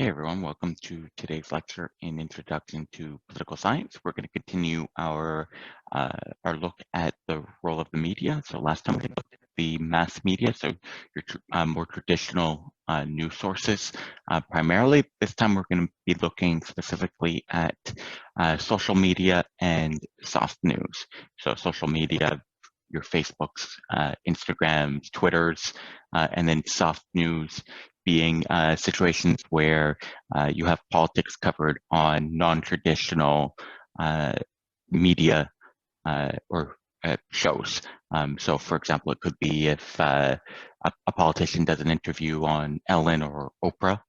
Hey everyone, welcome to today's lecture in Introduction to Political Science. We're going to continue our look at the role of the media. So last time we looked at the mass media, so your more traditional news sources primarily. This time we're going to be looking specifically at social media and soft news. So social media, your Facebooks, Instagrams, Twitters, and then soft news being situations where you have politics covered on non-traditional media or shows. So for example, it could be if a politician does an interview on Ellen or Oprah,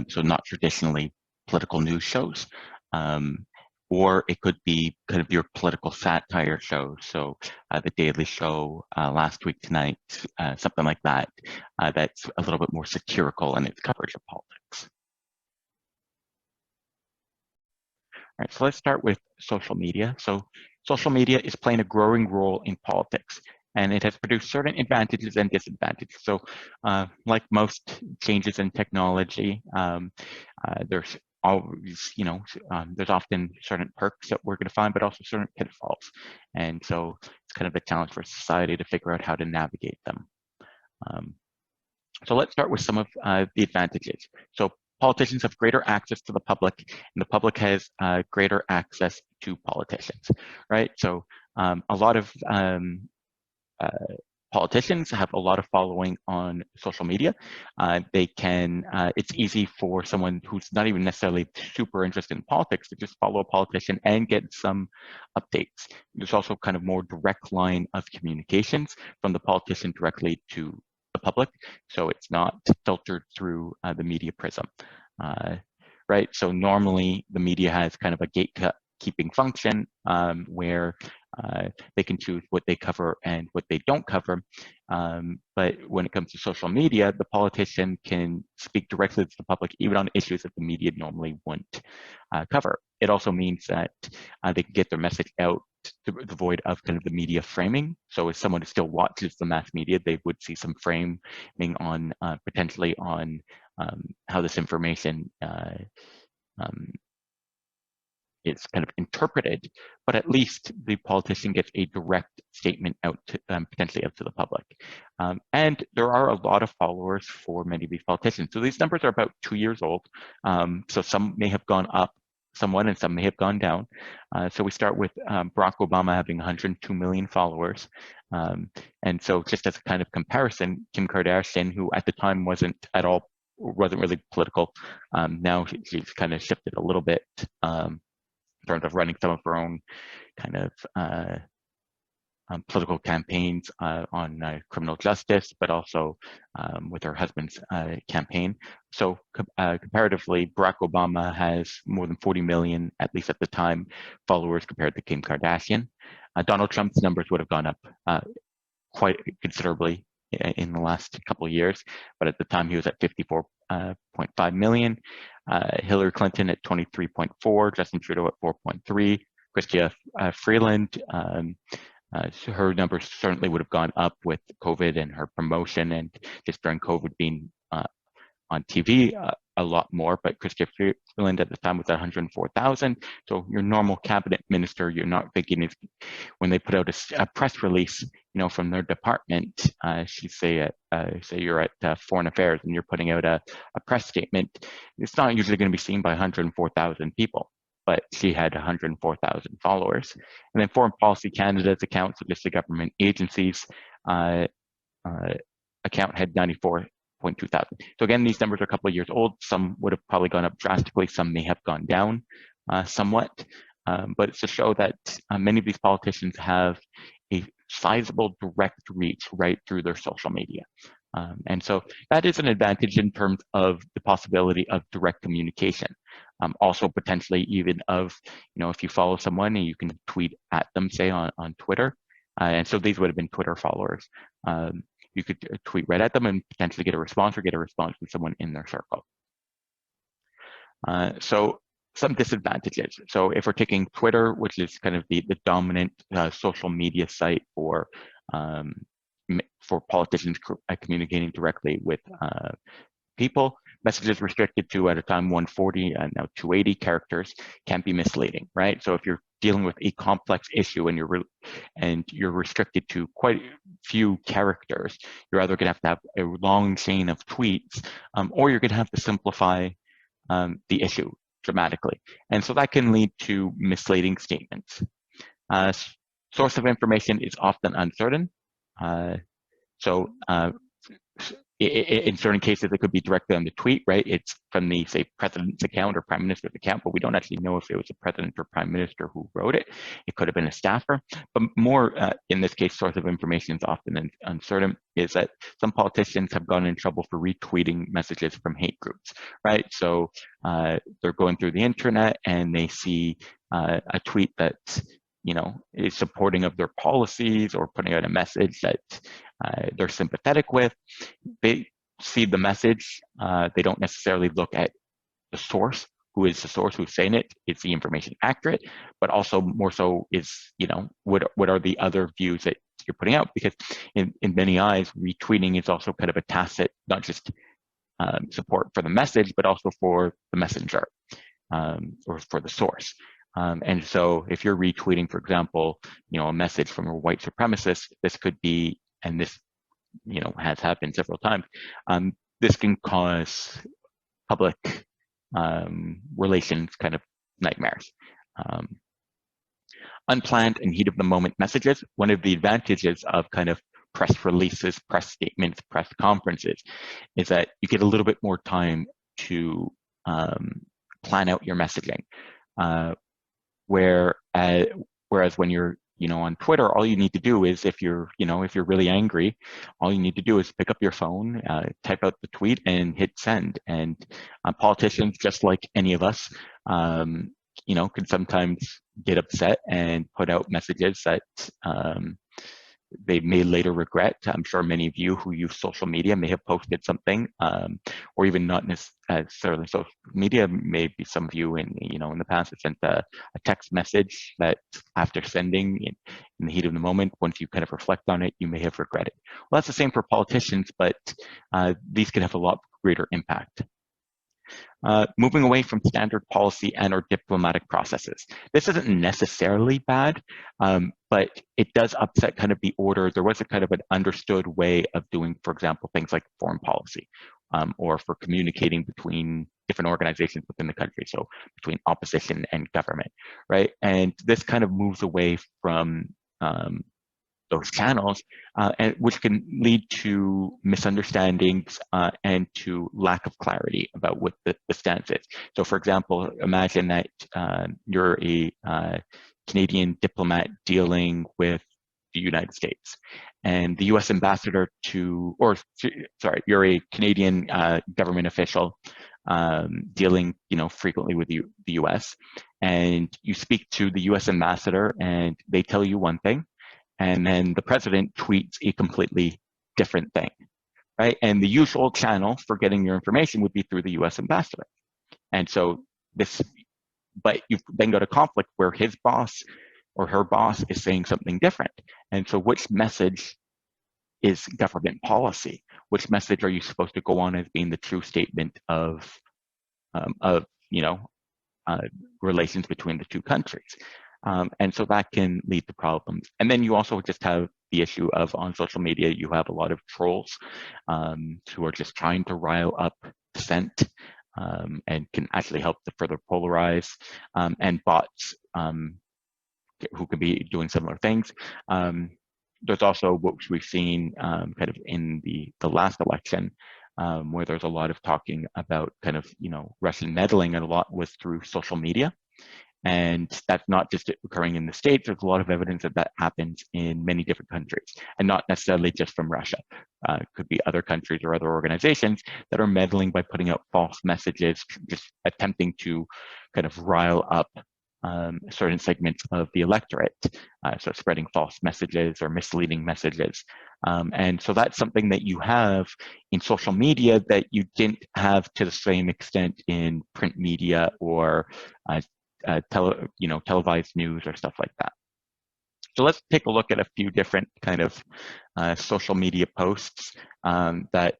so not traditionally political news shows. Or it could be kind of your political satire show. So The Daily Show, Last Week Tonight, something like that. That's a little bit more satirical in its coverage of politics. All right, so let's start with social media. So social media is playing a growing role in politics, and it has produced certain advantages and disadvantages. So like most changes in technology, there's always, there's often certain perks that we're going to find, but also certain pitfalls. And so it's kind of a challenge for society to figure out how to navigate them. So let's start with some of the advantages. So politicians have greater access to the public, and the public has greater access to politicians, right? So a lot of politicians have a lot of following on social media. It's easy for someone who's not even necessarily super interested in politics to just follow a politician and get some updates. There's also kind of more direct line of communications from the politician directly to the public, so it's not filtered through the media prism, right? So normally the media has kind of a gatekeeping function where they can choose what they cover and what they don't cover. But when it comes to social media, the politician can speak directly to the public, even on issues that the media normally won't cover. It also means that they can get their message out devoid of kind of the media framing. So if someone still watches the mass media, they would see some framing on potentially on how this information is kind of interpreted, but at least the politician gets a direct statement out to potentially out to the public. And there are a lot of followers for many of these politicians. So these numbers are about 2 years old. So some may have gone up somewhat and some may have gone down. So we start with Barack Obama having 102 million followers. And so just as a kind of comparison, Kim Kardashian, who at the time wasn't really political, now she's kind of shifted a little bit in terms of running some of her own kind of political campaigns on criminal justice, but also with her husband's campaign. So comparatively, Barack Obama has more than 40 million, at least at the time, followers compared to Kim Kardashian. Donald Trump's numbers would have gone up quite considerably in the last couple of years, but at the time he was at 54.5 million. Hillary Clinton at 23.4, Justin Trudeau at 4.3, Chrystia Freeland, her numbers certainly would have gone up with COVID and her promotion, and just during COVID being on TV a lot more, but Chrystia Freeland at the time was at 104,000. So your normal cabinet minister, you're not thinking when they put out a press release, from their department, say you're at Foreign Affairs and you're putting out a press statement, it's not usually going to be seen by 104,000 people, but she had 104,000 followers. And then Foreign Policy Canada's account, so just the government agencies, account had 94.2 thousand. So again, these numbers are a couple of years old. Some would have probably gone up drastically. Some may have gone down somewhat. But it's to show that many of these politicians have a sizable direct reach right through their social media. And so that is an advantage in terms of the possibility of direct communication. Also potentially even of, if you follow someone and you can tweet at them, say on Twitter. And so these would have been Twitter followers. You could tweet right at them and potentially get a response or get a response from someone in their circle. So some disadvantages. So if we're taking Twitter, which is kind of the dominant social media site for politicians communicating directly with people, messages restricted to at a time 140 and now 280 characters can be misleading, right? So if you're dealing with a complex issue and you're restricted to quite a few characters, you're either going to have a long chain of tweets, or you're going to have to simplify the issue dramatically. And so that can lead to misleading statements. Source of information is often uncertain. In certain cases, it could be directly on the tweet, right? It's from the, say, president's account or prime minister's account, but we don't actually know if it was a president or prime minister who wrote it. It could have been a staffer. But more, in this case, source of information is often uncertain, is that some politicians have gotten in trouble for retweeting messages from hate groups, right? So they're going through the internet and they see a tweet that is supporting of their policies or putting out a message that they're sympathetic with. They see the message. They don't necessarily look at the source. Who is the source who's saying it? Is the information accurate? But also more so is, what are the other views that you're putting out? Because in many eyes, retweeting is also kind of a tacit, not just support for the message, but also for the messenger or for the source. And so if you're retweeting, for example, a message from a white supremacist, this could be, and this, has happened several times, this can cause public relations kind of nightmares. Unplanned and heat of the moment messages. One of the advantages of kind of press releases, press statements, press conferences is that you get a little bit more time to plan out your messaging. Whereas when you're, on Twitter, all you need to do is, if you're really angry, all you need to do is pick up your phone, type out the tweet, and hit send. And politicians, just like any of us, can sometimes get upset and put out messages that they may later regret. I'm sure many of you who use social media may have posted something, or even not necessarily social media. Maybe some of you in the past have sent a text message that after sending in the heat of the moment, once you kind of reflect on it, you may have regretted. Well, that's the same for politicians, but these can have a lot greater impact. Moving away from standard policy and or diplomatic processes. This isn't necessarily bad, but it does upset kind of the order. There was a kind of an understood way of doing, for example, things like foreign policy, or for communicating between different organizations within the country, so between opposition and government, right? And this kind of moves away from those channels, and which can lead to misunderstandings and to lack of clarity about what the stance is. So, for example, imagine that you're a Canadian diplomat dealing with the United States, and the U.S. ambassador you're a Canadian government official dealing, frequently with the U.S., and you speak to the U.S. ambassador, and they tell you one thing, and then the president tweets a completely different thing, right? And the usual channel for getting your information would be through the U.S. ambassador. And so but you then go to conflict where his boss or her boss is saying something different. And so which message is government policy? Which message are you supposed to go on as being the true statement of relations between the two countries? And so that can lead to problems. And then you also just have the issue of, on social media, you have a lot of trolls who are just trying to rile up dissent and can actually help to further polarize, and bots who can be doing similar things. There's also what we've seen kind of in the last election, where there's a lot of talking about kind of, Russian meddling, and a lot was through social media. And that's not just occurring in the States. There's a lot of evidence that happens in many different countries, and not necessarily just from Russia. It could be other countries or other organizations that are meddling by putting out false messages, just attempting to kind of rile up certain segments of the electorate, so spreading false messages or misleading messages. And so that's something that you have in social media that you didn't have to the same extent in print media or televised news or stuff like that. So let's take a look at a few different kind of social media posts that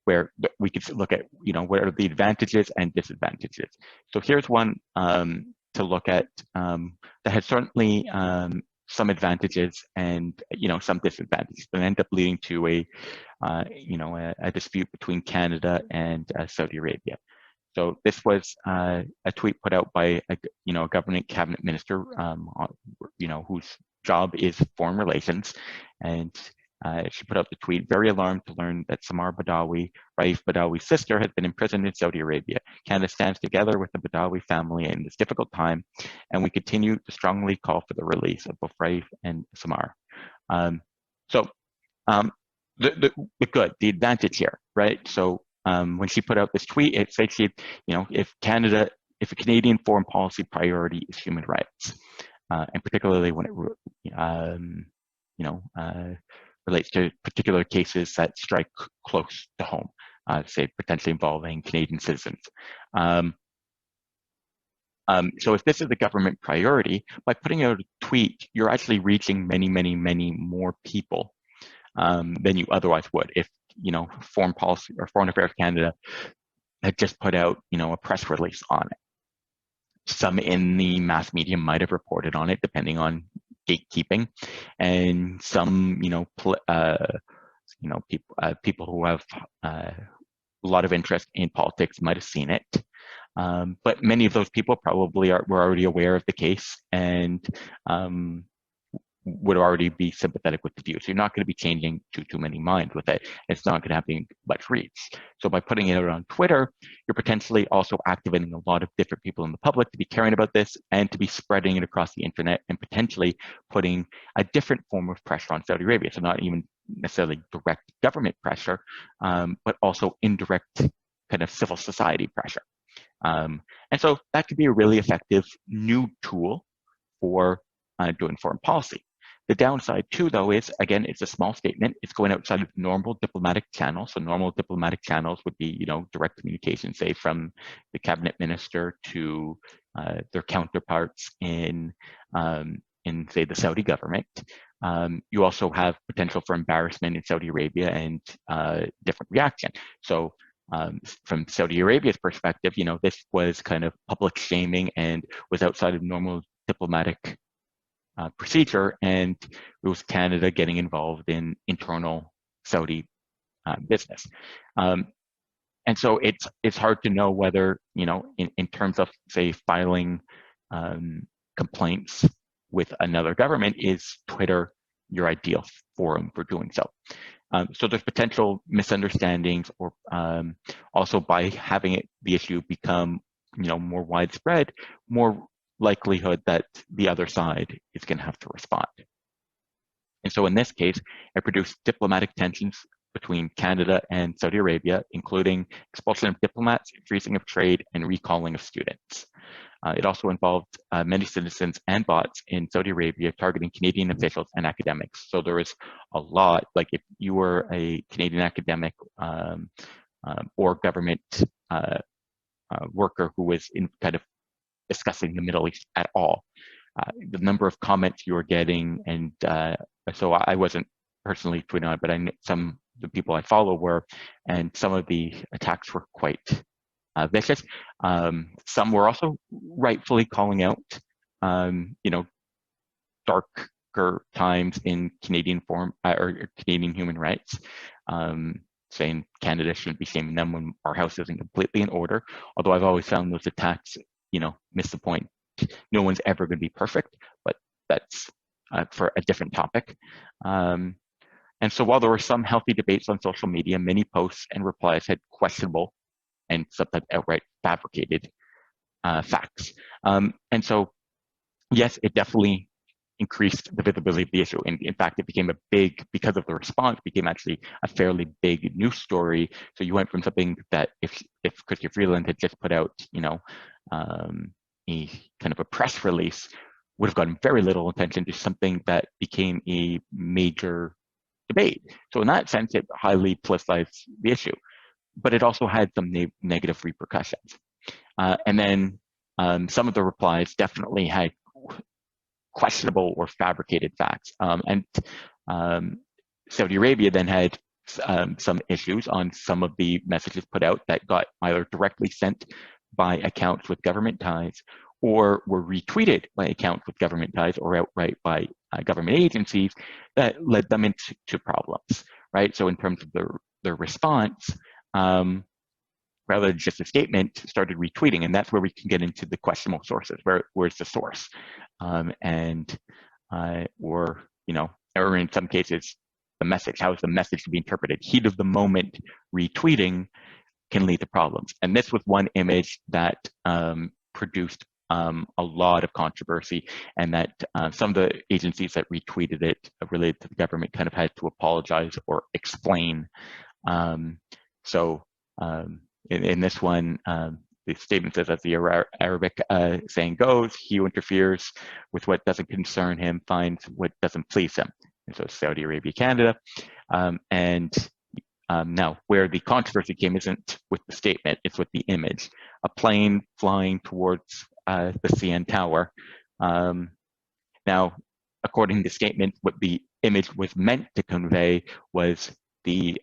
we could look at, what are the advantages and disadvantages. So here's one to look at that has certainly some advantages and some disadvantages, but end up leading to a dispute between Canada and Saudi Arabia. So this was a tweet put out by a government cabinet minister, whose job is foreign relations, and she put out the tweet: "Very alarmed to learn that Samar Badawi, Raif Badawi's sister, has been imprisoned in Saudi Arabia. Canada stands together with the Badawi family in this difficult time, and we continue to strongly call for the release of both Raif and Samar." The advantage here, right? So when she put out this tweet, it said if a Canadian foreign policy priority is human rights, and particularly when it relates to particular cases that strike close to home, say potentially involving Canadian citizens. So if this is a government priority, by putting out a tweet, you're actually reaching many, many, many more people than you otherwise would if Foreign Policy or Foreign Affairs Canada had just put out a press release on it. Some in the mass media might have reported on it, depending on gatekeeping, and some people who have a lot of interest in politics might have seen it. But many of those people probably were already aware of the case and would already be sympathetic with the view. So you're not going to be changing too many minds with it. It's not going to have much reach. So by putting it out on Twitter, you're potentially also activating a lot of different people in the public to be caring about this and to be spreading it across the internet and potentially putting a different form of pressure on Saudi Arabia. So not even necessarily direct government pressure, but also indirect kind of civil society pressure. And so that could be a really effective new tool for doing foreign policy. The downside too, though, is, again, it's a small statement. It's going outside of normal diplomatic channels. So normal diplomatic channels would be, direct communication, say, from the cabinet minister to their counterparts in say, the Saudi government. You also have potential for embarrassment in Saudi Arabia and different reaction. So from Saudi Arabia's perspective, this was kind of public shaming and was outside of normal diplomatic procedure, and it was Canada getting involved in internal Saudi business. And so it's hard to know whether, in terms of, say, filing complaints with another government, is Twitter your ideal forum for doing so. So there's potential misunderstandings, or also by having the issue become, more widespread, more likelihood that the other side is going to have to respond. And so in this case, it produced diplomatic tensions between Canada and Saudi Arabia, including expulsion of diplomats, freezing of trade, and recalling of students. It also involved many citizens and bots in Saudi Arabia targeting Canadian officials and academics. So there was a lot, like if you were a Canadian academic or government worker who was in kind of discussing the Middle East at all, the number of comments you were getting, and so I wasn't personally tweeting on it, but some of the people I follow were, and some of the attacks were quite vicious. Some were also rightfully calling out, darker times in Canadian or Canadian human rights, saying Canada shouldn't be shaming them when our house isn't completely in order. Although I've always found those attacks, miss the point. No one's ever going to be perfect, but that's for a different topic. And so while there were some healthy debates on social media, many posts and replies had questionable and sometimes outright fabricated facts. And so, yes, it definitely increased the visibility of the issue. And in fact, it became because of the response, became actually a fairly big news story. So you went from something that if Chrystia Freeland had just put out, a kind of a press release, would have gotten very little attention, to something that became a major debate. So in that sense, it highly politicized the issue, but it also had some negative repercussions. And then some of the replies definitely had questionable or fabricated facts. And Saudi Arabia then had some issues on some of the messages put out that got either directly sent by accounts with government ties or were retweeted by accounts with government ties or outright by government agencies that led them into problems, right? So in terms of their response, rather than just a statement, started retweeting, and that's where we can get into the questionable sources. Where's the source? Or or in some cases, the message. How is the message to be interpreted? Heat of the moment retweeting can lead to problems. And this was one image that produced a lot of controversy, and that some of the agencies that retweeted it related to the government kind of had to apologize or explain. In this one, the statement says, as the Arabic saying goes, he who interferes with what doesn't concern him finds what doesn't please him. And so Saudi Arabia, Canada. Now, where the controversy came isn't with the statement, it's with the image. A plane flying towards the CN Tower. Now, according to the statement, what the image was meant to convey was the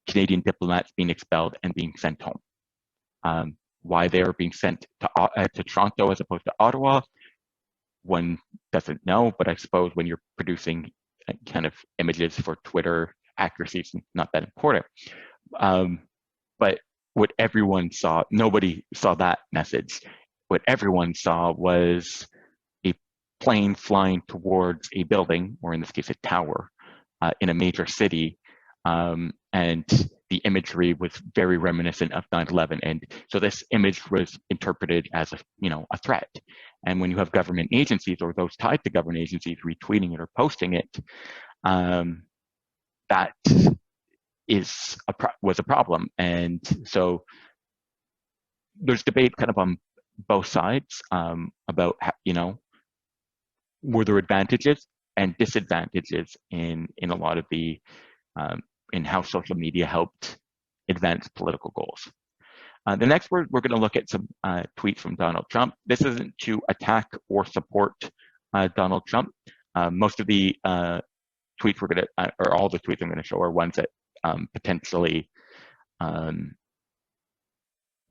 Canadian diplomats being expelled and being sent home. Why they are being sent to Toronto as opposed to Ottawa, one doesn't know, but I suppose when you're producing kind of images for Twitter, accuracy is not that important. But what everyone saw, nobody saw that message. What everyone saw was a plane flying towards a building, or in this case, a tower, in a major city. And the imagery was very reminiscent of 9/11. And so this image was interpreted as a threat. And when you have government agencies or those tied to government agencies retweeting it or posting it, that was a problem. And so there's debate kind of on both sides about were there advantages and disadvantages in a lot of the in how social media helped advance political goals. The next we're going to look at some tweets from Donald Trump. This isn't to attack or support Donald Trump. Most of the tweets we're going to, or all the tweets I'm going to show, are ones that potentially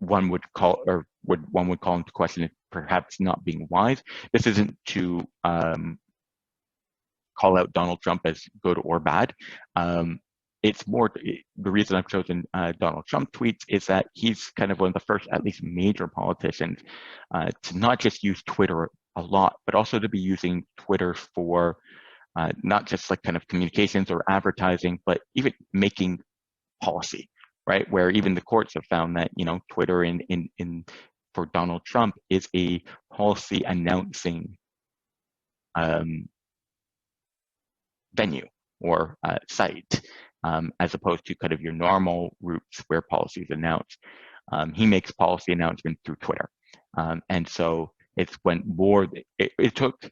one would call into question as perhaps not being wise. This isn't to call out Donald Trump as good or bad. It's more, the reason I've chosen Donald Trump tweets is that he's kind of one of the first, at least major politicians, to not just use Twitter a lot, but also to be using Twitter for not just like kind of communications or advertising, but even making policy, right? Where even the courts have found that, Twitter for Donald Trump is a policy announcing venue or site, as opposed to kind of your normal routes where policy is announced. He makes policy announcements through Twitter. And so it's when it took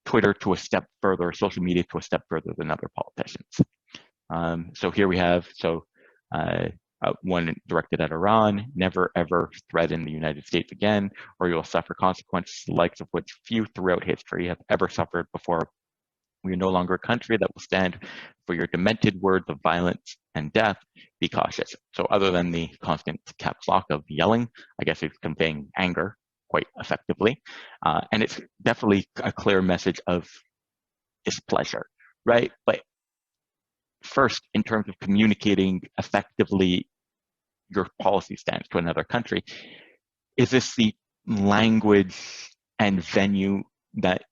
Twitter to a step further, social media to a step further than other politicians. So here we have, one directed at Iran: never ever threaten the United States again, or you'll suffer consequences the likes of which few throughout history have ever suffered before. We are no longer a country that will stand for your demented words of violence and death. Be cautious. So other than the constant caps lock of yelling, I guess it's conveying anger quite effectively. And it's definitely a clear message of displeasure, right? But first, in terms of communicating effectively your policy stance to another country, is this the language and venue that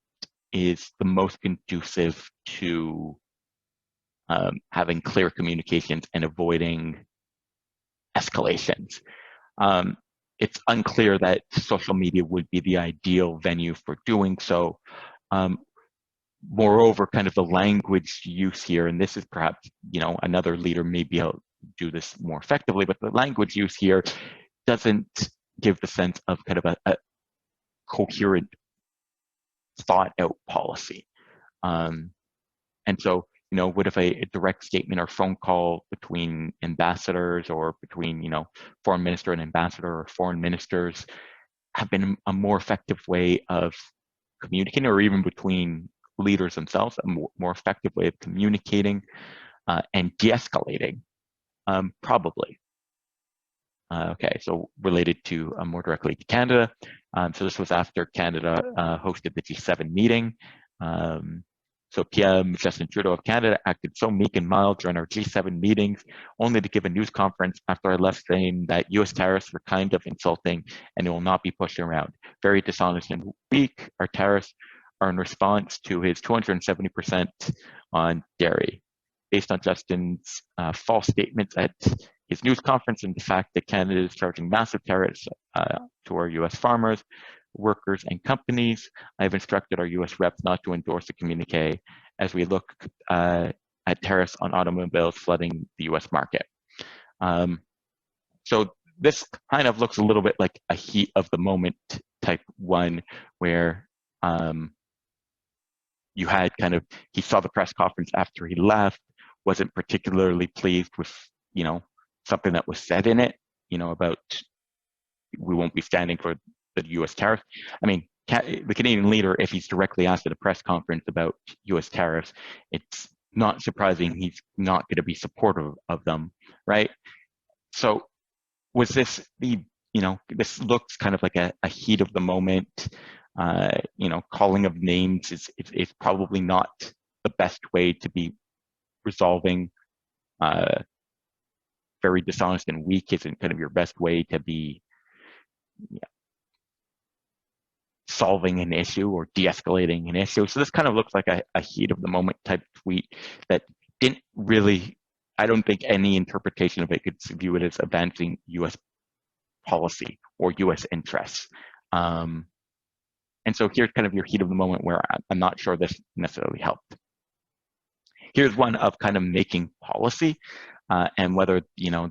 is the most conducive to having clear communications and avoiding escalations? It's unclear that social media would be the ideal venue for doing so. Moreover, kind of the language use here, and this is perhaps, another leader may be able to do this more effectively, but the language use here doesn't give the sense of kind of a coherent, thought out policy. And so, what if a direct statement or phone call between ambassadors or between, foreign minister and ambassador or foreign ministers have been a more effective way of communicating, or even between leaders themselves, a more effective way of communicating and de-escalating, probably. Okay, so related to more directly to Canada. So this was after Canada hosted the G7 meeting. So PM Justin Trudeau of Canada acted so meek and mild during our G7 meetings, only to give a news conference after I left saying that US tariffs were kind of insulting and it will not be pushed around. Very dishonest and weak. Our tariffs are in response to his 270% on dairy. Based on Justin's false statements at his news conference and the fact that Canada is charging massive tariffs to our US farmers, workers, and companies, I've instructed our US reps not to endorse the communique as we look at tariffs on automobiles flooding the US market. So this kind of looks a little bit like a heat of the moment type one, where you had kind of, he saw the press conference after he left, wasn't particularly pleased with, something that was said in it, about we won't be standing for the US tariffs. I mean, the Canadian leader, if he's directly asked at a press conference about US tariffs, it's not surprising he's not going to be supportive of them, right? So was this this looks kind of like a heat of the moment, calling of names is probably not the best way to be resolving. Very dishonest and weak isn't kind of your best way to be solving an issue or de-escalating an issue. So this kind of looks like a heat of the moment type tweet that didn't really, I don't think any interpretation of it could view it as advancing US policy or US interests. And so here's kind of your heat of the moment where I'm not sure this necessarily helped. Here's one of kind of making policy and whether,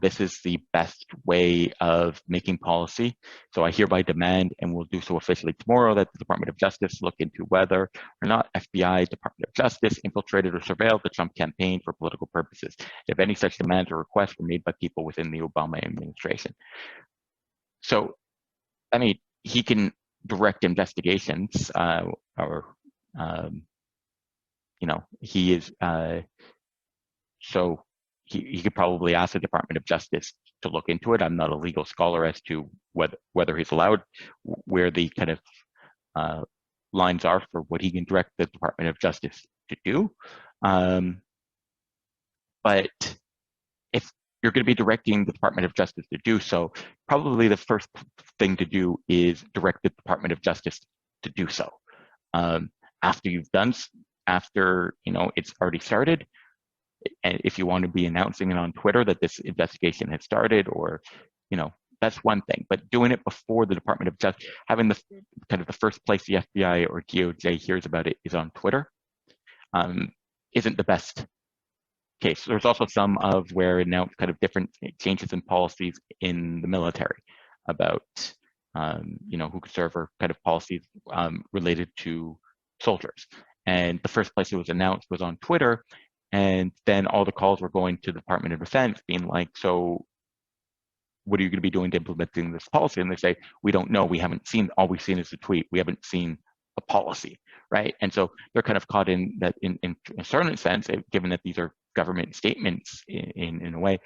this is the best way of making policy. So I hereby demand, and will do so officially tomorrow, that the Department of Justice look into whether or not FBI, Department of Justice, infiltrated or surveilled the Trump campaign for political purposes, if any such demands or requests were made by people within the Obama administration. So, I mean, he can direct investigations he is, so he could probably ask the Department of Justice to look into it. I'm not a legal scholar as to whether he's allowed, where the kind of lines are for what he can direct the Department of Justice to do. But if you're going to be directing the Department of Justice to do so, probably the first thing to do is direct the Department of Justice to do so. After it's already started, and if you want to be announcing it on Twitter that this investigation has started, or, that's one thing. But doing it before the Department of Justice, having the kind of the first place the FBI or DOJ hears about it is on Twitter, isn't the best case. There's also some of where announced kind of different changes in policies in the military about, who could serve, or kind of policies related to soldiers. And the first place it was announced was on Twitter. And then all the calls were going to the Department of Defense being like, so what are you going to be doing to implementing this policy? And they say, we don't know. We haven't seen, all we've seen is a tweet. We haven't seen a policy, right? And so they're kind of caught in that in a certain sense, given that these are government statements in a way,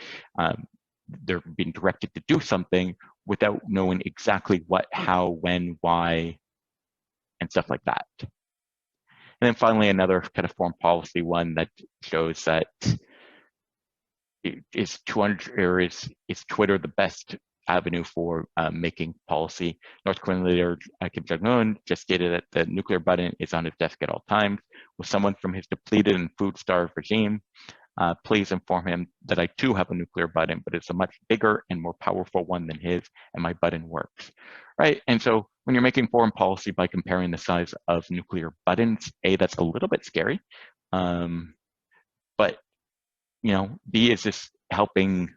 they're being directed to do something without knowing exactly what, how, when, why, and stuff like that. And then finally, another kind of foreign policy one that shows that is Twitter the best avenue for making policy. North Korean leader Kim Jong-un just stated that the nuclear button is on his desk at all times. With someone from his depleted and food-starved regime, please inform him that I too have a nuclear button, but it's a much bigger and more powerful one than his, and my button works, right? And so when you're making foreign policy by comparing the size of nuclear buttons, A, that's a little bit scary, but, B, is this helping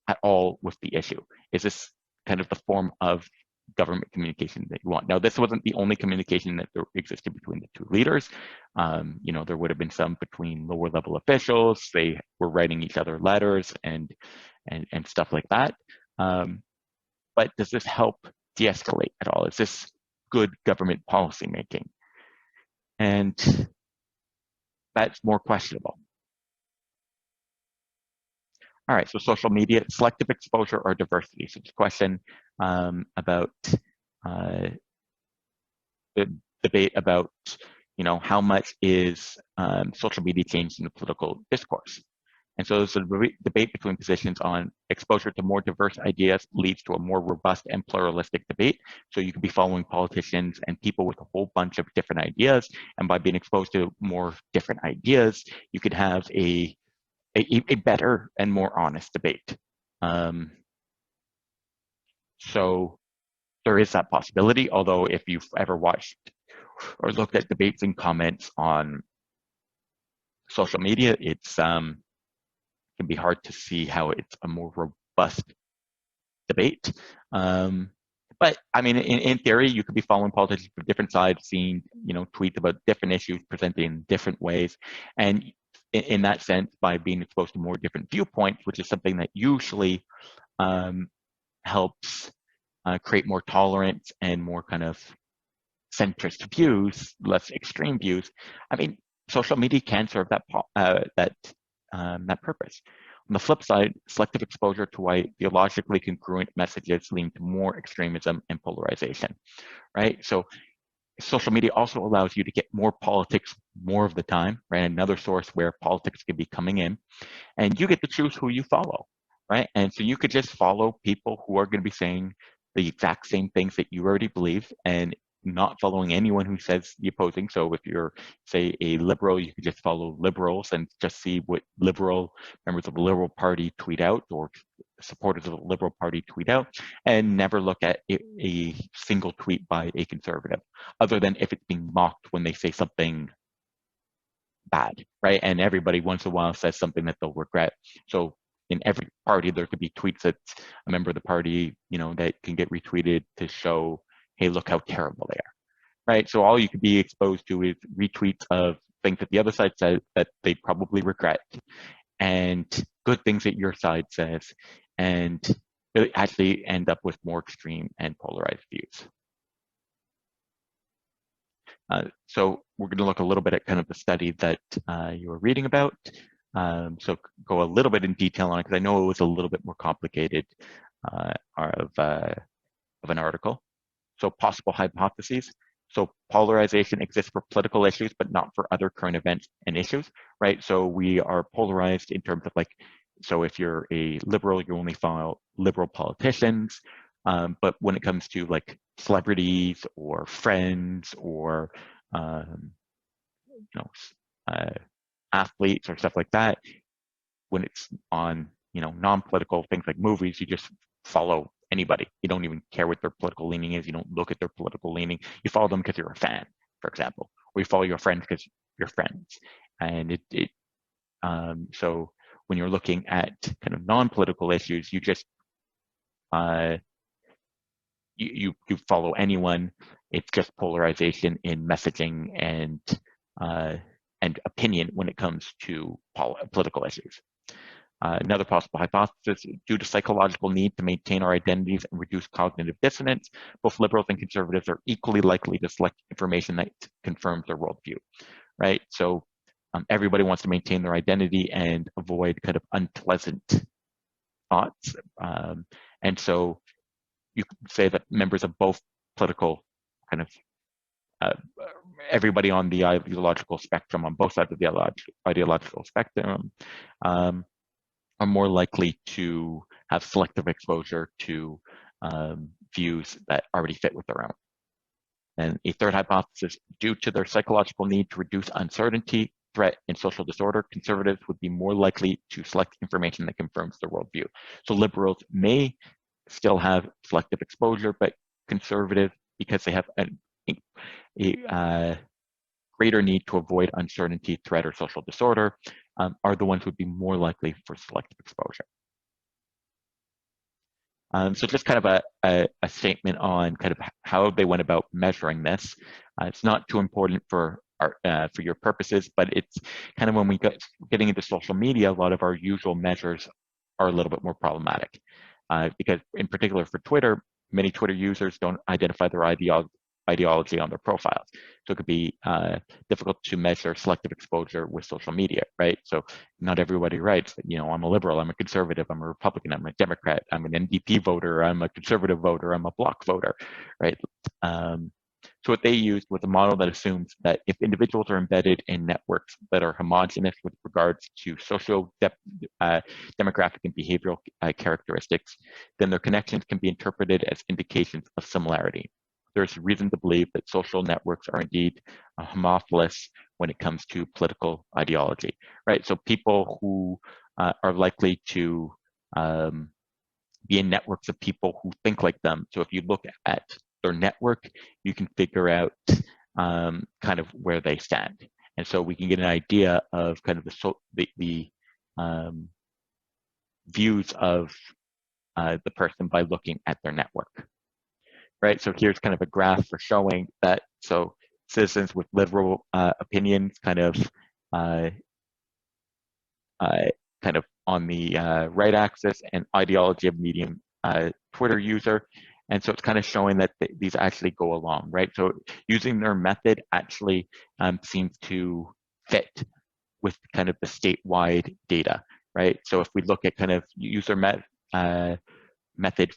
at all with the issue? Is this kind of the form of government communication that you want? Now, this wasn't the only communication that there existed between the two leaders. There would have been some between lower level officials. They were writing each other letters and stuff like that. But does this help de-escalate at all? Is this good government policy making? And that's more questionable. All right, so social media, selective exposure or diversity. So it's a question about uh, the debate about, how much is social media changing the political discourse. And so there's a debate between positions on exposure to more diverse ideas leads to a more robust and pluralistic debate. So you could be following politicians and people with a whole bunch of different ideas. And by being exposed to more different ideas, you could have a better and more honest debate. So there is that possibility, although if you've ever watched or looked at debates and comments on social media, it's can be hard to see how it's a more robust debate. But I mean, in theory, you could be following politicians from different sides, seeing tweets about different issues presented in different ways, and in that sense, by being exposed to more different viewpoints, which is something that usually helps create more tolerance and more kind of centrist views, less extreme views. I mean, social media can serve that purpose. On the flip side, selective exposure to ideologically congruent messages lead to more extremism and polarization, right? So social media also allows you to get more politics more of the time, right? Another source where politics can be coming in, and you get to choose who you follow, right? And so you could just follow people who are going to be saying the exact same things that you already believe and not following anyone who says the opposing. So if you're, say, a liberal, you could just follow liberals and just see what members of the Liberal Party tweet out or supporters of the Liberal Party tweet out, and never look at a single tweet by a conservative, other than if it's being mocked when they say something bad, right? And everybody once in a while says something that they'll regret. So in every party, there could be tweets that a member of the party, that can get retweeted to show, hey, look how terrible they are, right? So all you could be exposed to is retweets of things that the other side said that they probably regret, and good things that your side says, and really actually end up with more extreme and polarized views. So we're going to look a little bit at kind of the study that you were reading about. So go a little bit in detail on it, because I know it was a little bit more complicated of an article. So possible hypotheses. So polarization exists for political issues, but not for other current events and issues, right? So we are polarized in terms of so if you're a liberal, you only follow liberal politicians. But when it comes to celebrities or friends or athletes or stuff like that, when it's on non-political things like movies, you just follow anybody. You don't even care what their political leaning is. You don't look at their political leaning. You follow them because you're a fan, for example, or you follow your friends because you're friends. And so when you're looking at kind of non-political issues, you just you follow anyone. It's just polarization in messaging and opinion when it comes to political issues. Another possible hypothesis, due to psychological need to maintain our identities and reduce cognitive dissonance, both liberals and conservatives are equally likely to select information that confirms their worldview, right? So everybody wants to maintain their identity and avoid kind of unpleasant thoughts. And so you could say that members of both political kind of everybody on the ideological spectrum, on both sides of the ideological spectrum, are more likely to have selective exposure to views that already fit with their own. And a third hypothesis, due to their psychological need to reduce uncertainty, threat, and social disorder, conservatives would be more likely to select information that confirms their worldview. So liberals may still have selective exposure, but conservative, because they have a greater need to avoid uncertainty, threat, or social disorder, are the ones who would be more likely for selective exposure. So just kind of a statement on kind of how they went about measuring this. It's not too important for your purposes, but it's kind of when we get getting into social media, a lot of our usual measures are a little bit more problematic, because in particular for Twitter, many Twitter users don't identify their ideology on their profiles. So it could be difficult to measure selective exposure with social media, right? So not everybody writes that, I'm a liberal, I'm a conservative, I'm a Republican, I'm a Democrat, I'm an NDP voter, I'm a conservative voter, I'm a bloc voter, right? So what they used was a model that assumes that if individuals are embedded in networks that are homogenous with regards to demographic and behavioral characteristics, then their connections can be interpreted as indications of similarity. There's reason to believe that social networks are indeed homophilous when it comes to political ideology, right? So people who are likely to be in networks of people who think like them. So if you look at their network, you can figure out kind of where they stand. And so we can get an idea of kind of the views of the person by looking at their network, right? So here's kind of a graph for showing that, so citizens with liberal opinions kind of on the right axis, and ideology of medium Twitter user. And so it's kind of showing that these actually go along, right? So using their method actually seems to fit with kind of the statewide data, right? So if we look at kind of user method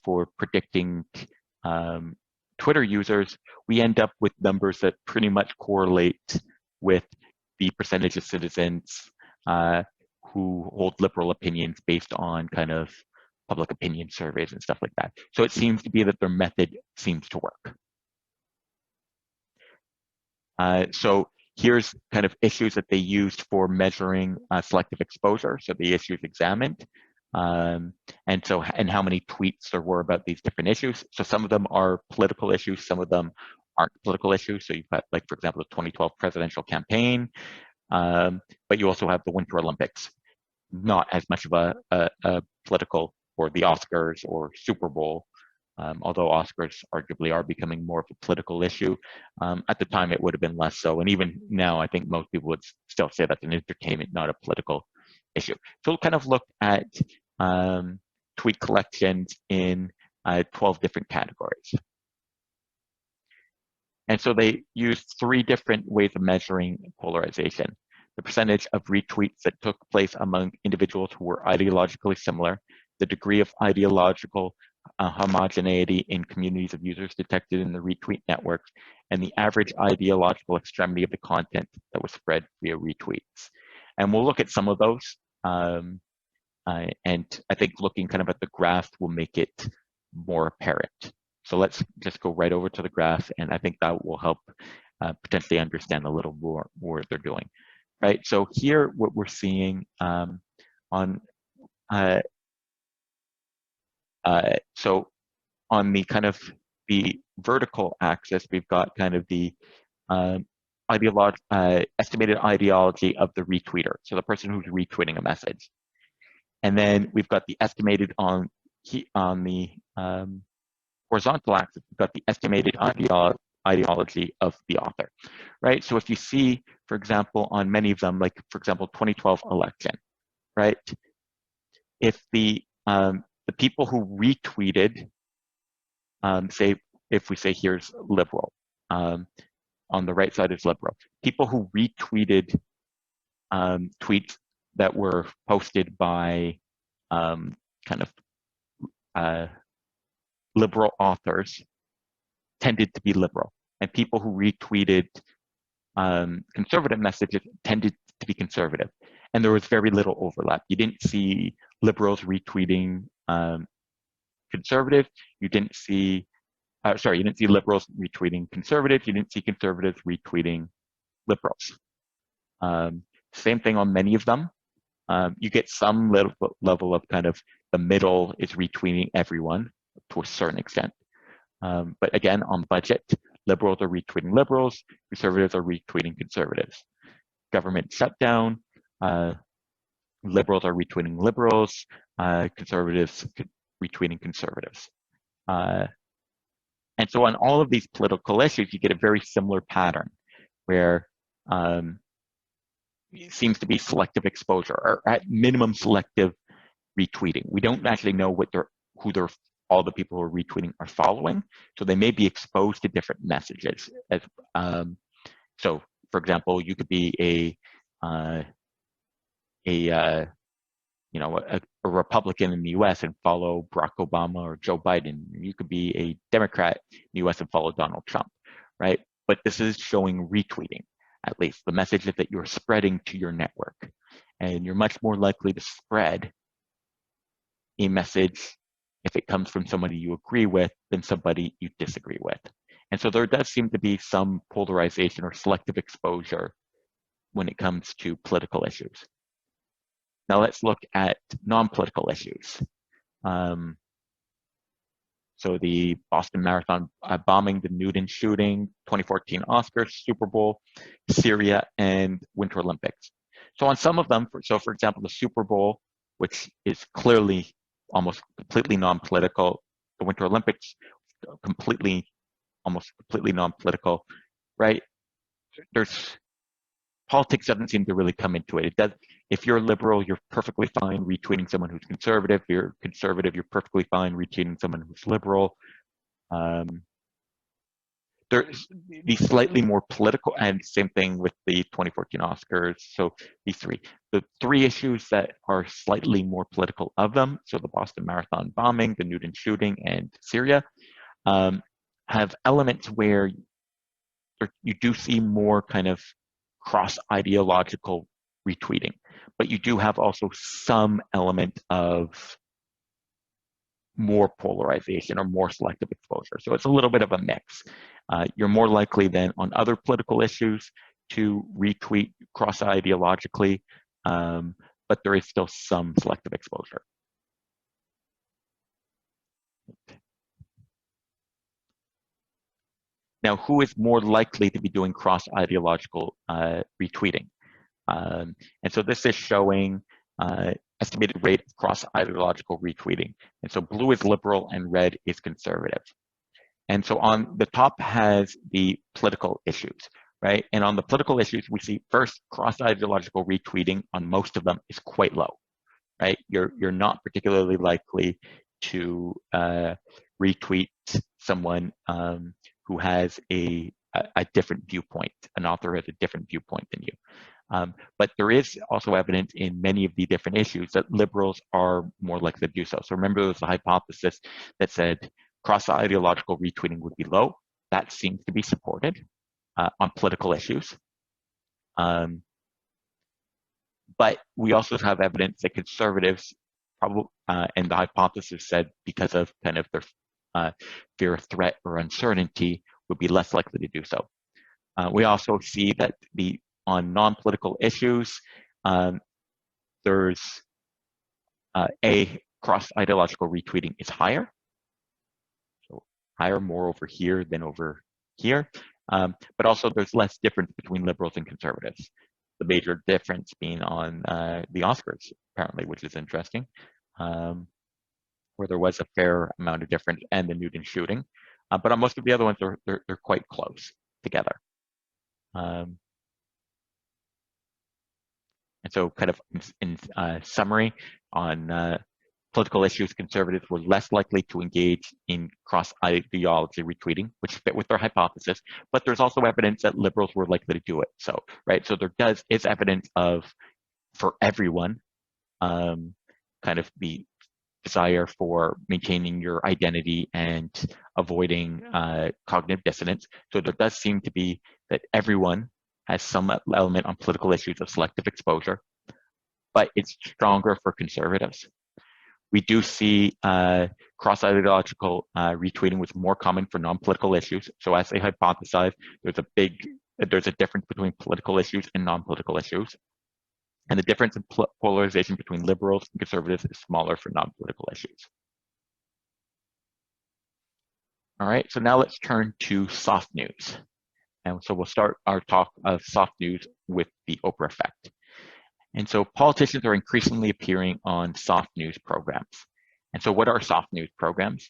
for predicting Twitter users, we end up with numbers that pretty much correlate with the percentage of citizens who hold liberal opinions based on kind of public opinion surveys and stuff like that. So it seems to be that their method seems to work. So here's kind of issues that they used for measuring selective exposure. So the issues examined, and how many tweets there were about these different issues. So some of them are political issues, some of them aren't political issues. So you've got, like, for example, the 2012 presidential campaign, but you also have the Winter Olympics, not as much of a political, or the Oscars or Super Bowl, although Oscars arguably are becoming more of a political issue. At the time, it would have been less so. And even now, I think most people would still say that's an entertainment, not a political issue. So we'll kind of look at tweet collections in 12 different categories. And so they used 3 different ways of measuring polarization: the percentage of retweets that took place among individuals who were ideologically similar, the degree of ideological homogeneity in communities of users detected in the retweet network, and the average ideological extremity of the content that was spread via retweets. And we'll look at some of those. And I think looking kind of at the graph will make it more apparent. So let's just go right over to the graph, and I think that will help potentially understand a little more what they're doing. Right, so here what we're seeing so on the kind of the vertical axis, we've got kind of the estimated ideology of the retweeter, so the person who's retweeting a message. And then we've got the estimated on the horizontal axis, we've got the estimated ideology of the author, right? So if you see, for example, on many of them, like, for example, 2012 election, right? If the people who retweeted, say, if we say here's liberal, on the right side is liberal, people who retweeted tweets that were posted by kind of liberal authors tended to be liberal, and people who retweeted conservative messages tended to be conservative, and there was very little overlap. You didn't see liberals retweeting conservative. You didn't see liberals retweeting conservative. You didn't see conservatives retweeting liberals. Same thing on many of them. You get some level of kind of the middle is retweeting everyone to a certain extent. But again, on budget, liberals are retweeting liberals, conservatives are retweeting conservatives. Government shutdown, liberals are retweeting liberals, conservatives retweeting conservatives. And so on all of these political issues, you get a very similar pattern where it seems to be selective exposure, or at minimum selective retweeting. We don't actually know who they're all the people who are retweeting are following. So they may be exposed to different messages. So, for example, you could be a Republican in the U.S. and follow Barack Obama or Joe Biden. You could be a Democrat in the U.S. and follow Donald Trump, right? But this is showing retweeting, at least the message that you're spreading to your network. And you're much more likely to spread a message if it comes from somebody you agree with than somebody you disagree with. And so there does seem to be some polarization or selective exposure when it comes to political issues. Now let's look at non-political issues. So the Boston Marathon bombing, the Newton shooting, 2014 Oscars, Super Bowl, Syria, and Winter Olympics. So on some of them, for example, the Super Bowl, which is clearly almost completely non-political, the Winter Olympics, almost completely non-political, right? Politics doesn't seem to really come into it. It does. If you're liberal, you're perfectly fine retweeting someone who's conservative. If you're conservative, you're perfectly fine retweeting someone who's liberal. There's the slightly more political, and same thing with the 2014 Oscars. So the three issues that are slightly more political of them, so the Boston Marathon bombing, the Newton shooting, and Syria, have elements where you do see more kind of cross-ideological retweeting, but you do have also some element of more polarization or more selective exposure. So it's a little bit of a mix. You're more likely than on other political issues to retweet cross-ideologically, but there is still some selective exposure. Now, who is more likely to be doing cross-ideological retweeting? And so this is showing estimated rate of cross-ideological retweeting. And so blue is liberal and red is conservative. And so on the top has the political issues, right? And on the political issues, we see first cross-ideological retweeting on most of them is quite low, right? You're not particularly likely to retweet someone who has a different viewpoint, an author has a different viewpoint than you. But there is also evidence in many of the different issues that liberals are more likely to do so. So remember, there was a hypothesis that said cross-ideological retweeting would be low. That seems to be supported on political issues. But we also have evidence that conservatives probably, and the hypothesis said because of kind of their fear of threat or uncertainty, would be less likely to do so. We also see that on non-political issues, there's cross-ideological retweeting is higher. So higher, more over here than over here. But also there's less difference between liberals and conservatives. The major difference being on the Oscars, apparently, which is interesting, where there was a fair amount of difference, and the Newton shooting. But on most of the other ones, they're quite close together. And so kind of in summary, on political issues, conservatives were less likely to engage in cross-ideology retweeting, which fit with their hypothesis, but there's also evidence that liberals were likely to do it. So, right, so there is evidence of, for everyone, kind of the desire for maintaining your identity and avoiding cognitive dissonance. So there does seem to be that everyone has some element on political issues of selective exposure, but it's stronger for conservatives. We do see cross-ideological retweeting was more common for non-political issues. So as they hypothesized, there's a difference between political issues and non-political issues. And the difference in polarization between liberals and conservatives is smaller for non-political issues. All right, so now let's turn to soft news. And so we'll start our talk of soft news with the Oprah Effect. And so politicians are increasingly appearing on soft news programs. And so what are soft news programs?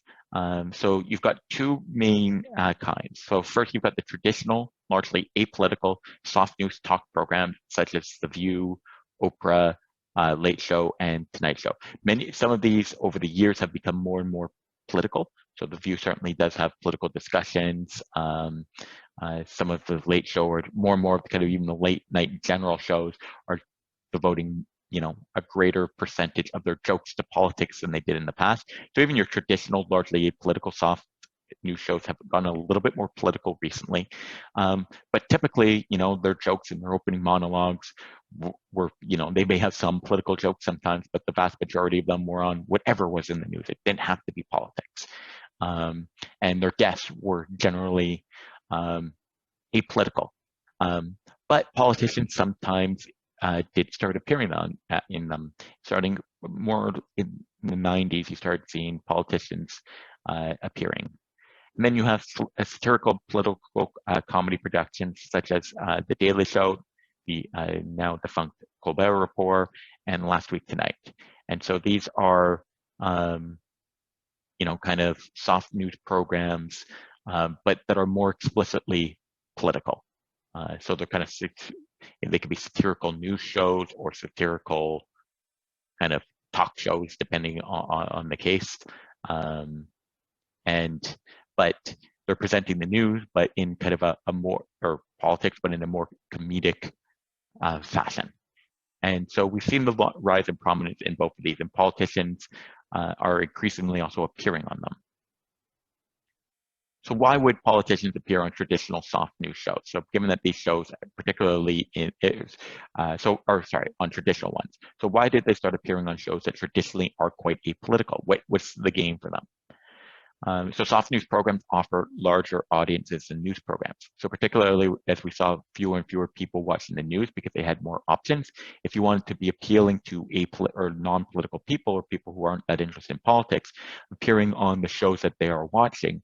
So you've got two main kinds. So first, you've got the traditional, largely apolitical soft news talk programs, such as The View, Oprah, Late Show, and Tonight Show. Some of these over the years have become more and more political. So The View certainly does have political discussions. Some of the late show, or more and more of kind of even the late night general shows, are devoting, a greater percentage of their jokes to politics than they did in the past. So even your traditional, largely apolitical soft news shows have gone a little bit more political recently. But typically, their jokes and their opening monologues were, they may have some political jokes sometimes, but the vast majority of them were on whatever was in the news. It didn't have to be politics. And their guests were generally apolitical. But politicians sometimes did start appearing in them. Starting more in the 90s, you started seeing politicians appearing. And then you have satirical political comedy productions such as The Daily Show, the now defunct Colbert Report, and Last Week Tonight. And so these are, kind of soft news programs, but that are more explicitly political. So they're kind of, they could be satirical news shows or satirical kind of talk shows, depending on the case. But they're presenting the news, but in kind of a more, or politics, but in a more comedic fashion. And so we've seen the rise in prominence in both of these, and politicians are increasingly also appearing on them. So why would politicians appear on traditional soft news shows? So given that these shows, particularly on traditional ones. So why did they start appearing on shows that traditionally are quite apolitical? What's the game for them? So soft news programs offer larger audiences than news programs. So particularly as we saw fewer and fewer people watching the news because they had more options, if you wanted to be appealing to non-political people or people who aren't that interested in politics, appearing on the shows that they are watching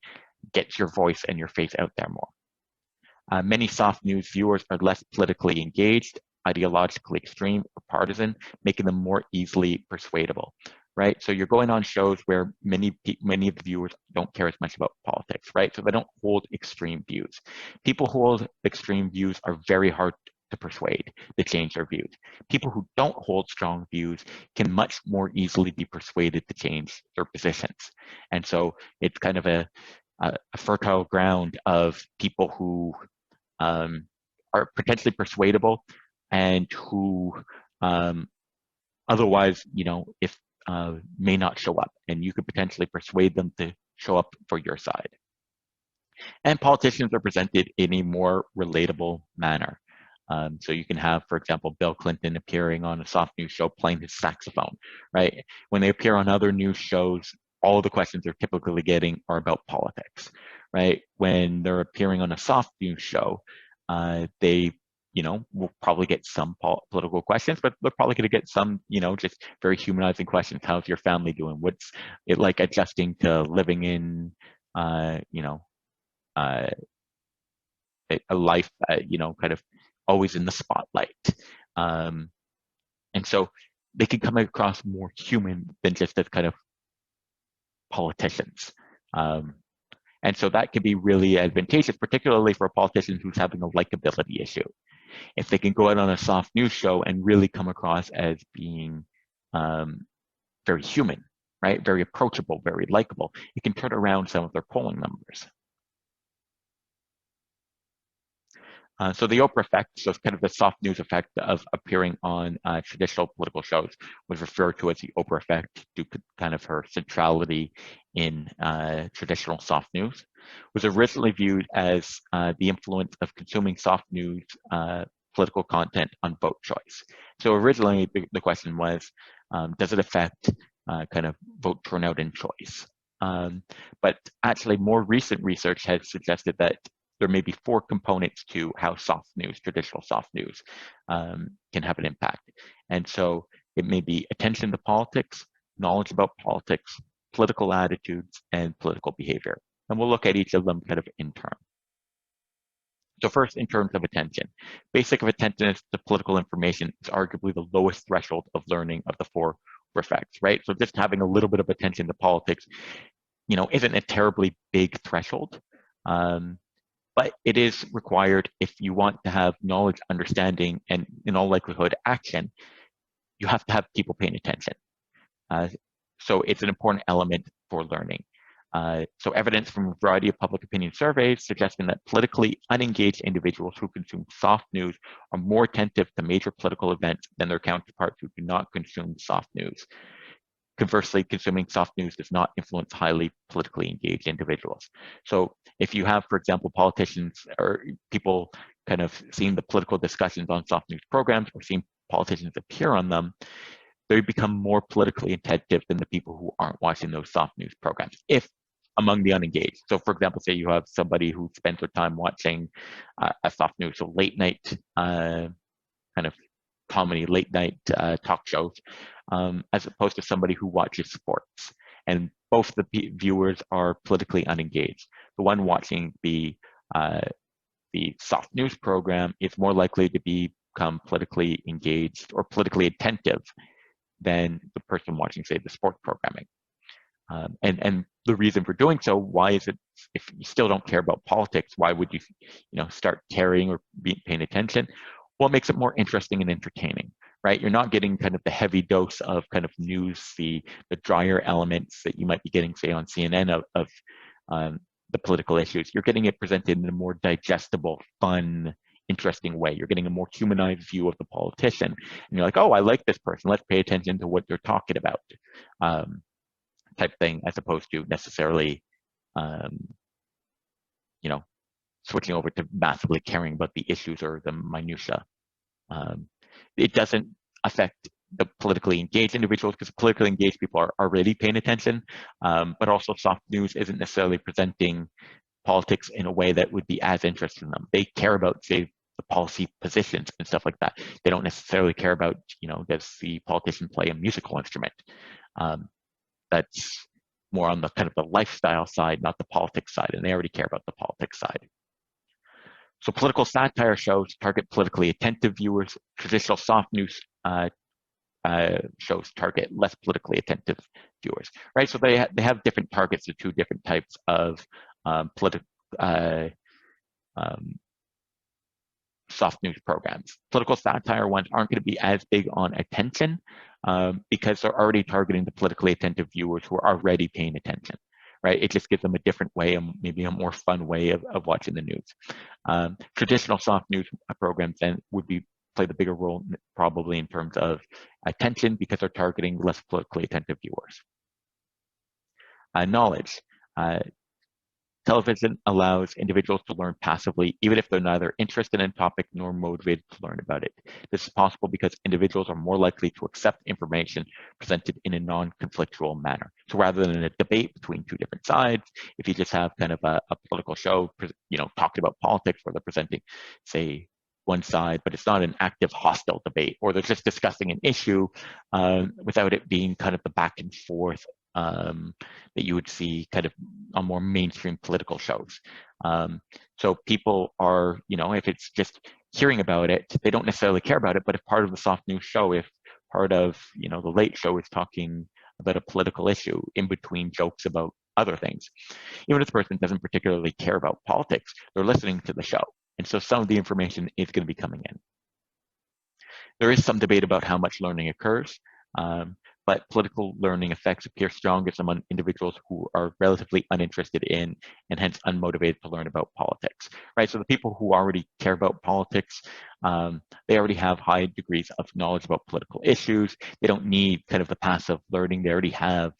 gets your voice and your face out there more. Many soft news viewers are less politically engaged, ideologically extreme, or partisan, making them more easily persuadable. Right, so you're going on shows where many of the viewers don't care as much about politics, right? So they don't hold extreme views. People who hold extreme views are very hard to persuade to change their views. People who don't hold strong views can much more easily be persuaded to change their positions. And so it's kind of a fertile ground of people who are potentially persuadable and who otherwise, if may not show up, and you could potentially persuade them to show up for your side. And politicians are presented in a more relatable manner. So you can have, for example, Bill Clinton appearing on a soft news show playing his saxophone, right? When they appear on other news shows, all the questions they're typically getting are about politics, right? When they're appearing on a soft news show, they we'll probably get some political questions, but they're probably going to get some, just very humanizing questions. How's your family doing? What's it like adjusting to living in, a life, kind of always in the spotlight. And so they can come across more human than just as kind of politicians. And so that can be really advantageous, particularly for a politician who's having a likability issue. If they can go out on a soft news show and really come across as being very human, right? Very approachable, very likable, it can turn around some of their polling numbers. So the Oprah effect, so it's kind of the soft news effect of appearing on traditional political shows, was referred to as the Oprah effect due to kind of her centrality in traditional soft news. Was originally viewed as the influence of consuming soft news political content on vote choice. So originally the question was, does it affect kind of vote turnout and choice? But actually more recent research has suggested that there may be 4 components to how soft news, traditional soft news, can have an impact. And so it may be attention to politics, knowledge about politics, political attitudes, and political behavior. And we'll look at each of them kind of in turn. So first, in terms of attention, basic of attentiveness to political information is arguably the lowest threshold of learning of the 4 effects, right? So just having a little bit of attention to politics, isn't a terribly big threshold. But it is required if you want to have knowledge, understanding, and in all likelihood, action. You have to have people paying attention. So it's an important element for learning. So evidence from a variety of public opinion surveys suggesting that politically unengaged individuals who consume soft news are more attentive to major political events than their counterparts who do not consume soft news. Conversely, consuming soft news does not influence highly politically engaged individuals. So if you have, for example, politicians or people kind of seeing the political discussions on soft news programs or seeing politicians appear on them, they become more politically attentive than the people who aren't watching those soft news programs, if among the unengaged. So for example, say you have somebody who spends their time watching a soft news, so late night kind of comedy, late night talk shows, as opposed to somebody who watches sports. And both the viewers are politically unengaged. The one watching the soft news program is more likely to become politically engaged or politically attentive than the person watching, say, the sports programming. And the reason for doing so, why is it, if you still don't care about politics, why would you start caring or paying attention? Well, it makes it more interesting and entertaining, right? You're not getting kind of the heavy dose of kind of news, the drier elements that you might be getting, say, on CNN of the political issues. You're getting it presented in a more digestible, fun, interesting way. You're getting a more humanized view of the politician. And you're like, oh, I like this person. Let's pay attention to what they're talking about, type thing, as opposed to necessarily, switching over to massively caring about the issues or the minutia. It doesn't affect the politically engaged individuals because politically engaged people are already paying attention, but also soft news isn't necessarily presenting politics in a way that would be as interesting to them. They care about, say, the policy positions and stuff like that. They don't necessarily care about, does the politician play a musical instrument? That's more on the kind of the lifestyle side, not the politics side, and they already care about the politics side. So political satire shows target politically attentive viewers. Traditional soft news shows target less politically attentive viewers, right? So they have different targets to two different types of soft news programs. Political satire ones aren't going to be as big on attention because they're already targeting the politically attentive viewers who are already paying attention, right? It just gives them a different way, maybe a more fun way of watching the news. Traditional soft news programs then would play the bigger role probably in terms of attention because they're targeting less politically attentive viewers. Knowledge. Television allows individuals to learn passively, even if they're neither interested in a topic nor motivated to learn about it. This is possible because individuals are more likely to accept information presented in a non-conflictual manner. So rather than a debate between two different sides, if you just have kind of a political show, talking about politics where they're presenting, say, one side, but it's not an active hostile debate, or they're just discussing an issue without it being kind of the back and forth that you would see kind of on more mainstream political shows. So people are, if it's just hearing about it, they don't necessarily care about it, but if part of the soft news show, if part of, the late show is talking about a political issue in between jokes about other things, even if the person doesn't particularly care about politics, they're listening to the show. And so some of the information is going to be coming in. There is some debate about how much learning occurs, but political learning effects appear strongest among individuals who are relatively uninterested in and hence unmotivated to learn about politics, right? So the people who already care about politics, they already have high degrees of knowledge about political issues. They don't need kind of the passive learning. They already have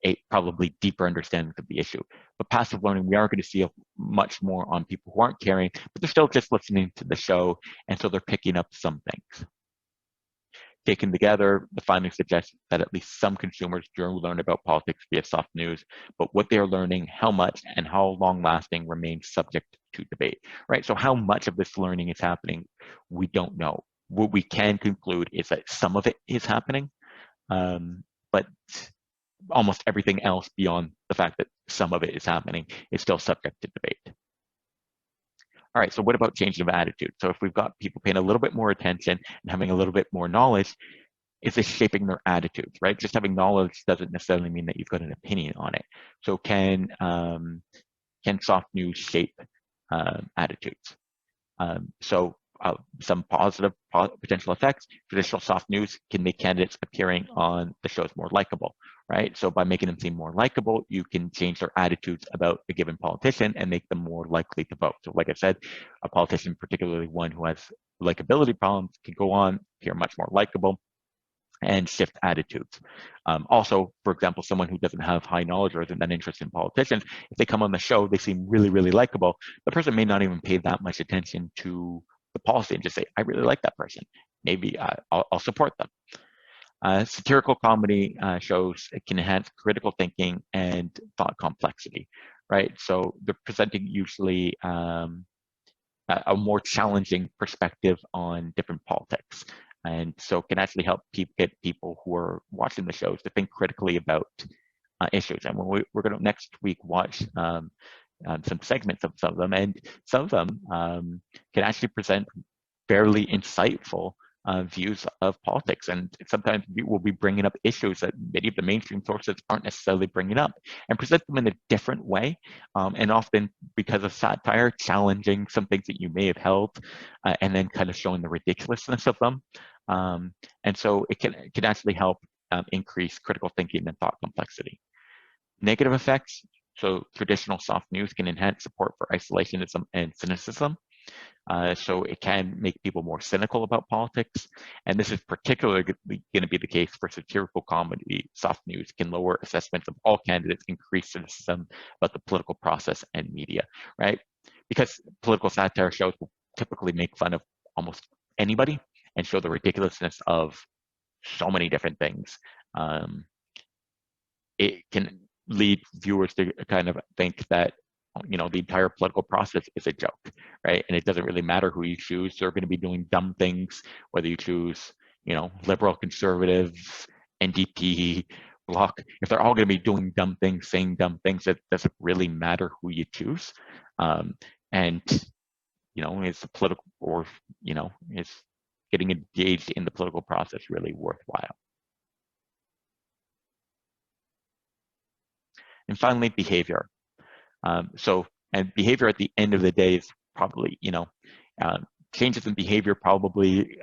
a probably deeper understanding of the issue. But passive learning, we are going to see much more on people who aren't caring, but they're still just listening to the show, and so they're picking up some things. Taken together, the findings suggest that at least some consumers do learn about politics via soft news, but what they are learning, how much, and how long-lasting remains subject to debate, right? So how much of this learning is happening, we don't know. What we can conclude is that some of it is happening, but almost everything else beyond the fact that some of it is happening is still subject to debate. All right, so what about changing of attitude? So if we've got people paying a little bit more attention and having a little bit more knowledge, is this shaping their attitudes, right? Just having knowledge doesn't necessarily mean that you've got an opinion on it. So can soft news shape attitudes? Some positive potential effects. Traditional soft news can make candidates appearing on the shows more likable, right? So by making them seem more likable, you can change their attitudes about a given politician and make them more likely to vote. So like I said, a politician, particularly one who has likability problems, can go on, appear much more likable, and shift attitudes. Also, for example, someone who doesn't have high knowledge or isn't that interested in politicians, if they come on the show, they seem really, really likable. The person may not even pay that much attention to the policy and just say, I really like that person. Maybe I'll support them. Satirical comedy shows it can enhance critical thinking and thought complexity, right? So they're presenting usually a more challenging perspective on different politics. And so it can actually help get people who are watching the shows to think critically about issues. And when we're going to next week watch some segments of some of them, and some of them can actually present fairly insightful views of politics. And sometimes we will be bringing up issues that many of the mainstream sources aren't necessarily bringing up and present them in a different way. And often because of satire, challenging some things that you may have held and then kind of showing the ridiculousness of them. And so it can actually help increase critical thinking and thought complexity. Negative effects. So traditional soft news can enhance support for isolationism and cynicism. So it can make people more cynical about politics. And this is particularly going to be the case for satirical comedy. Soft news can lower assessments of all candidates, increase cynicism about the political process and media, right? Because political satire shows will typically make fun of almost anybody and show the ridiculousness of so many different things. It can lead viewers to kind of think that the entire political process is a joke, right? And it doesn't really matter who you choose. They're going to be doing dumb things, whether you choose, liberal, conservative, NDP, Bloc. If they're all going to be doing dumb things, saying dumb things, it doesn't really matter who you choose. And is the political, or is getting engaged in the political process really worthwhile? And finally, behavior. And behavior at the end of the day is probably, changes in behavior probably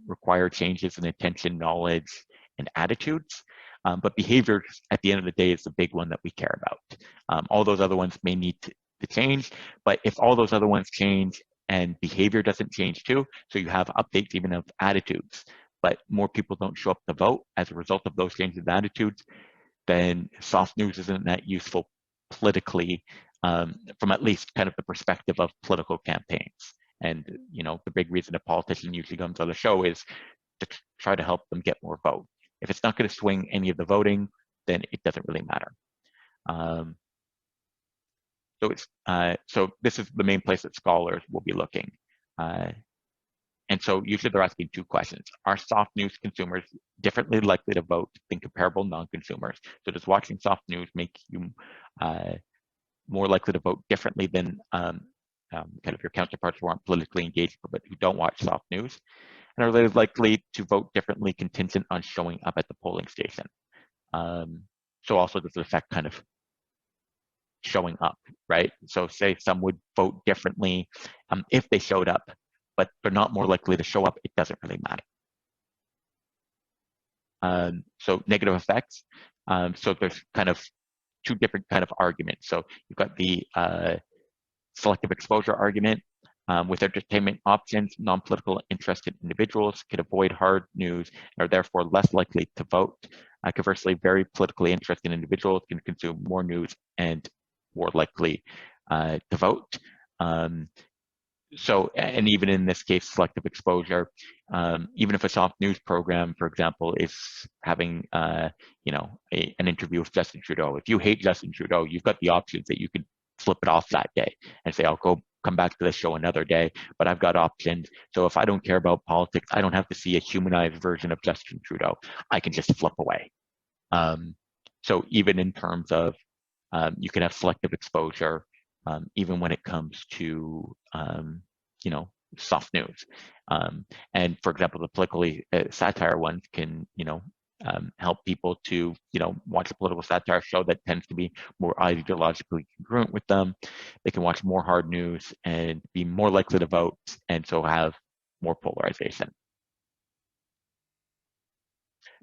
require changes in attention, knowledge, and attitudes. But behavior at the end of the day is the big one that we care about. All those other ones may need to change, but if all those other ones change and behavior doesn't change too, so you have updates even of attitudes, but more people don't show up to vote as a result of those changes in attitudes, then soft news isn't that useful politically, from at least kind of the perspective of political campaigns. And the big reason a politician usually comes on the show is to try to help them get more vote. If it's not going to swing any of the voting, then it doesn't really matter. So this is the main place that scholars will be looking. And so usually they're asking two questions. Are soft news consumers differently likely to vote than comparable non-consumers? So does watching soft news make you more likely to vote differently than kind of your counterparts who aren't politically engaged but who don't watch soft news? And are they likely to vote differently contingent on showing up at the polling station? So also does it affect kind of showing up, right? So say some would vote differently if they showed up, but they're not more likely to show up, it doesn't really matter. So negative effects. So there's kind of two different kind of arguments. So you've got the selective exposure argument. With entertainment options, non-political interested individuals could avoid hard news and are therefore less likely to vote. Conversely, very politically interested individuals can consume more news and more likely to vote. So, and even in this case, selective exposure, even if a soft news program, for example, is having, an interview with Justin Trudeau, if you hate Justin Trudeau, you've got the options that you could flip it off that day and say, I'll come back to this show another day, but I've got options. So if I don't care about politics, I don't have to see a humanized version of Justin Trudeau. I can just flip away. So even in terms of, you can have selective exposure, even when it comes to, soft news. And for example, the politically satire ones can, help people to, watch a political satire show that tends to be more ideologically congruent with them. They can watch more hard news and be more likely to vote, and so have more polarization.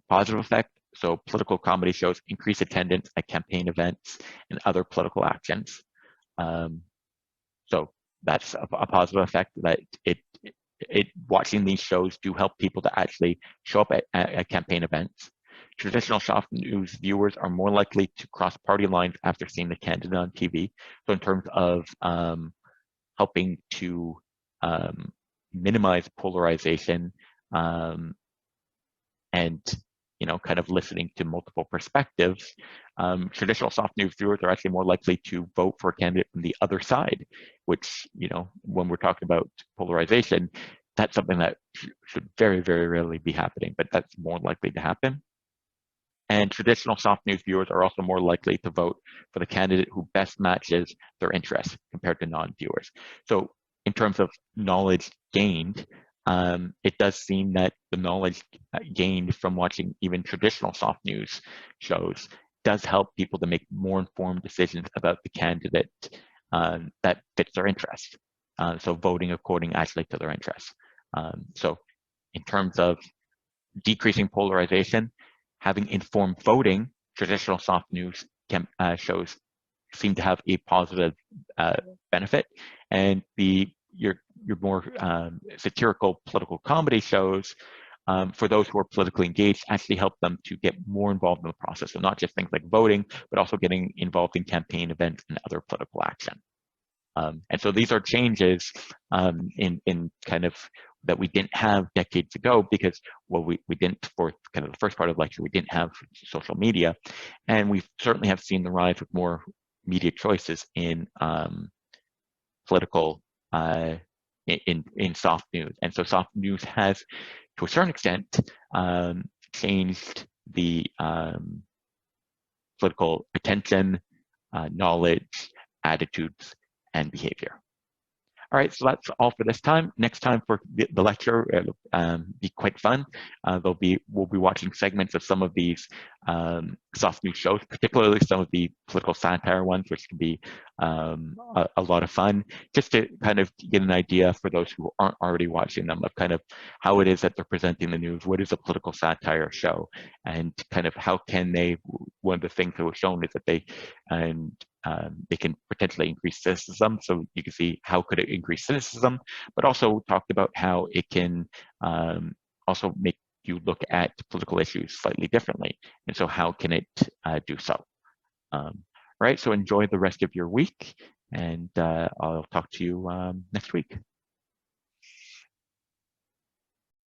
Positive effect. So political comedy shows increase attendance at campaign events and other political actions. Um, so that's a positive effect that watching these shows do help people to actually show up at campaign events. Traditional soft news viewers are more likely to cross party lines after seeing the candidate on TV. So in terms of helping to minimize polarization and kind of listening to multiple perspectives, traditional soft news viewers are actually more likely to vote for a candidate from the other side, which, when we're talking about polarization, that's something that should very, very rarely be happening, but that's more likely to happen. And traditional soft news viewers are also more likely to vote for the candidate who best matches their interests compared to non-viewers. So in terms of knowledge gained, it does seem that the knowledge gained from watching even traditional soft news shows does help people to make more informed decisions about the candidate that fits their interests. So voting according actually to their interests. So in terms of decreasing polarization, having informed voting, traditional soft news shows seem to have a positive benefit, and your more satirical political comedy shows, for those who are politically engaged, actually help them to get more involved in the process. So not just things like voting, but also getting involved in campaign events and other political action. And so these are changes in kind of that we didn't have decades ago because, well, we didn't, for kind of the first part of the lecture, we didn't have social media. And we certainly have seen the rise of more media choices in political, in soft news. And so soft news has, to a certain extent, changed the political attention, knowledge, attitudes, and behavior. All right, so that's all for this time. Next time for the lecture, it'll be quite fun. We'll be watching segments of some of these soft news shows, particularly some of the political satire ones, which can be a lot of fun, just to kind of get an idea for those who aren't already watching them of kind of how it is that they're presenting the news, what is a political satire show, and kind of how can they, one of the things that was shown is that they can potentially increase cynicism. So you can see how could it increase cynicism, but also talked about how it can also make you look at political issues slightly differently. And so how can it do so? Right, so enjoy the rest of your week, and I'll talk to you next week.